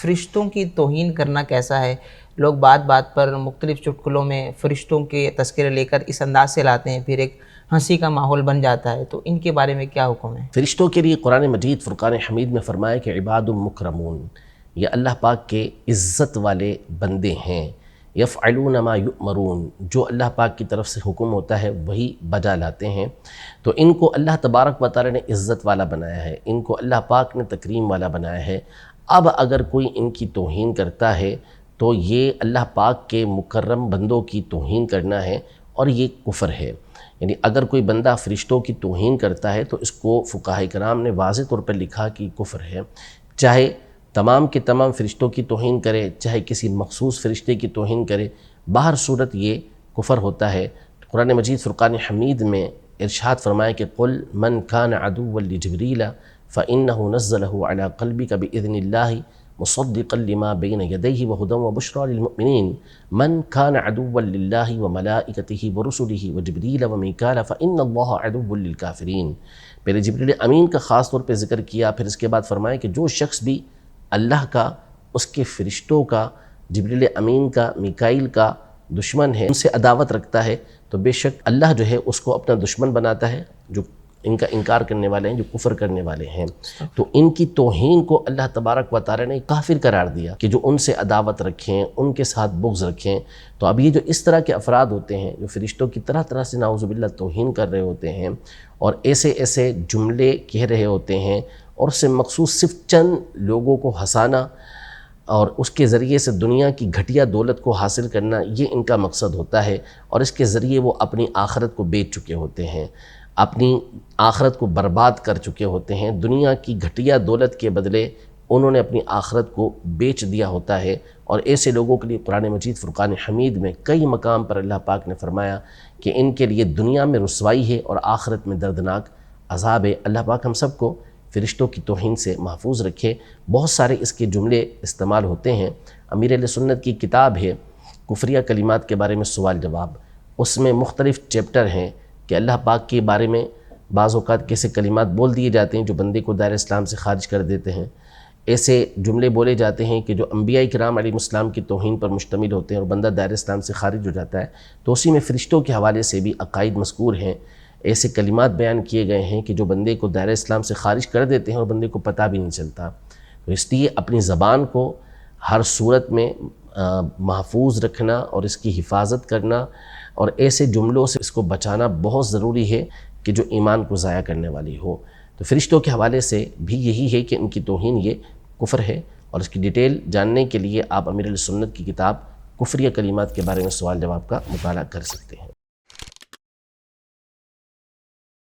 فرشتوں کی توہین کرنا کیسا ہے؟ لوگ بات بات پر مختلف چٹکلوں میں فرشتوں کے تذکرے لے کر اس انداز سے لاتے ہیں، پھر ایک ہنسی کا ماحول بن جاتا ہے، تو ان کے بارے میں کیا حکم ہے؟ فرشتوں کے لیے قرآن مجید فرقان حمید میں فرمایا کہ عباد مکرمون، یہ اللہ پاک کے عزت والے بندے ہیں، یفعلون ما یؤمرون، جو اللہ پاک کی طرف سے حکم ہوتا ہے وہی بجا لاتے ہیں۔ تو ان کو اللہ تبارک و تعالی نے عزت والا بنایا ہے، ان کو اللہ پاک نے تکریم والا بنایا ہے۔ اب اگر کوئی ان کی توہین کرتا ہے تو یہ اللہ پاک کے مکرم بندوں کی توہین کرنا ہے، اور یہ کفر ہے۔ یعنی اگر کوئی بندہ فرشتوں کی توہین کرتا ہے تو اس کو فقہاء کرام نے واضح طور پر لکھا کہ کفر ہے، چاہے تمام کے تمام فرشتوں کی توہین کرے، چاہے کسی مخصوص فرشتے کی توہین کرے، باہر صورت یہ کفر ہوتا ہے۔ قرآن مجید فرقان حمید میں ارشاد فرمایا کہ قل من کان عدوا لجبریل فإنه نزله على قلبك بإذن الله مصدقا لما بين يديه وهدى وبشرى للمؤمنين من كان عدوا لله وملائكته ورسله وجبريل وميكال فإن الله عدو للكافرين۔ پہلے جبریل امین کا خاص طور پہ ذکر کیا، پھر اس کے بعد فرمایا کہ جو شخص بھی اللہ کا، اس کے فرشتوں کا، جبریل امین کا، میکائیل کا دشمن ہے، ان سے عداوت رکھتا ہے، تو بے شک اللہ جو ہے اس کو اپنا دشمن بناتا ہے، جو ان کا انکار کرنے والے ہیں، جو کفر کرنے والے ہیں۔ تو ان کی توہین کو اللہ تبارک و تعالی نے کافر قرار دیا کہ جو ان سے عداوت رکھیں، ان کے ساتھ بغض رکھیں۔ تو اب یہ جو اس طرح کے افراد ہوتے ہیں جو فرشتوں کی طرح طرح سے نعوذ باللہ توہین کر رہے ہوتے ہیں، اور ایسے ایسے جملے کہہ رہے ہوتے ہیں، اور اس سے مخصوص صرف چند لوگوں کو ہنسانا اور اس کے ذریعے سے دنیا کی گھٹیا دولت کو حاصل کرنا، یہ ان کا مقصد ہوتا ہے، اور اس کے ذریعے وہ اپنی آخرت کو بیچ چکے ہوتے ہیں، اپنی آخرت کو برباد کر چکے ہوتے ہیں۔ دنیا کی گھٹیا دولت کے بدلے انہوں نے اپنی آخرت کو بیچ دیا ہوتا ہے، اور ایسے لوگوں کے لیے قرآن مجید فرقان حمید میں کئی مقام پر اللہ پاک نے فرمایا کہ ان کے لیے دنیا میں رسوائی ہے اور آخرت میں دردناک عذاب ہے۔ اللہ پاک ہم سب کو فرشتوں کی توہین سے محفوظ رکھے۔ بہت سارے اس کے جملے استعمال ہوتے ہیں۔ امیر اہل سنت کی کتاب ہے کفریہ کلمات کے بارے میں سوال جواب، اس میں مختلف چیپٹر ہیں کہ اللہ پاک کے بارے میں بعض اوقات کیسے کلمات بول دیے جاتے ہیں جو بندے کو دائرہ اسلام سے خارج کر دیتے ہیں، ایسے جملے بولے جاتے ہیں کہ جو انبیاء کرام علیہ السلام کی توہین پر مشتمل ہوتے ہیں اور بندہ دائرہ اسلام سے خارج ہو جاتا ہے۔ تو اسی میں فرشتوں کے حوالے سے بھی عقائد مذکور ہیں، ایسے کلمات بیان کیے گئے ہیں کہ جو بندے کو دائرہ اسلام سے خارج کر دیتے ہیں اور بندے کو پتہ بھی نہیں چلتا۔ تو اس لیے اپنی زبان کو ہر صورت میں محفوظ رکھنا اور اس کی حفاظت کرنا، اور ایسے جملوں سے اس کو بچانا بہت ضروری ہے کہ جو ایمان کو ضائع کرنے والی ہو۔ تو فرشتوں کے حوالے سے بھی یہی ہے کہ ان کی توہین یہ کفر ہے، اور اس کی ڈیٹیل جاننے کے لیے آپ امیر اہل سنت کی کتاب کفریہ کلمات کے بارے میں سوال جواب کا مطالعہ کر سکتے ہیں۔